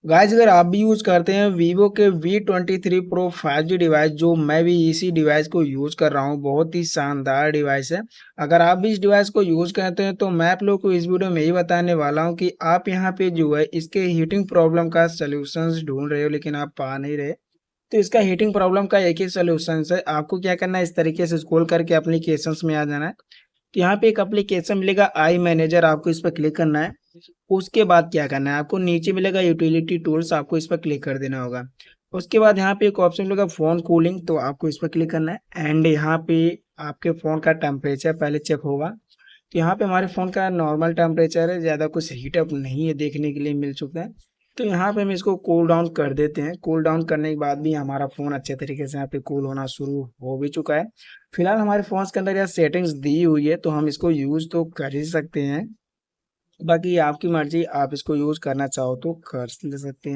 Guys अगर आप भी यूज करते हैं वीवो के V23 Pro 5G डिवाइस, जो मैं भी इसी डिवाइस को यूज कर रहा हूँ, बहुत ही शानदार डिवाइस है। अगर आप भी इस डिवाइस को यूज करते हैं तो मैं आप लोग को इस वीडियो में यही बताने वाला हूँ कि आप यहाँ पे जो है इसके हीटिंग प्रॉब्लम का सोल्यूशन ढूंढ रहे हो लेकिन आप पा नहीं रहे। तो इसका हीटिंग प्रॉब्लम का एक ही सोल्यूशन है, आपको क्या करना है, इस तरीके से स्क्रॉल करके एप्लीकेशंस में आ जाना है। तो यहाँ पे एक एप्लीकेशन मिलेगा आई मैनेजर, आपको इस पर क्लिक करना है। उसके बाद क्या करना है, आपको नीचे मिलेगा यूटिलिटी टूल्स, आपको इस पर क्लिक कर देना होगा। उसके बाद यहाँ पे एक ऑप्शन मिलेगा फोन कूलिंग, तो आपको इस पर क्लिक करना है। एंड यहाँ पे आपके फोन का टेम्परेचर पहले चेक होगा। तो यहाँ पे हमारे फोन का नॉर्मल टेम्परेचर है, ज़्यादा कुछ हीटअप नहीं है, देखने के लिए मिल चुका है। तो यहाँ पे हम इसको कूल डाउन कर देते हैं। कूल डाउन करने के बाद भी हमारा फ़ोन अच्छे तरीके से यहाँ पे कूल होना शुरू हो भी चुका है। फिलहाल हमारे फ़ोन्स के अंदर यह सेटिंग्स दी हुई है, तो हम इसको यूज़ तो कर ही सकते हैं। बाकी आपकी मर्ज़ी, आप इसको यूज़ करना चाहो तो कर ले सकते हैं।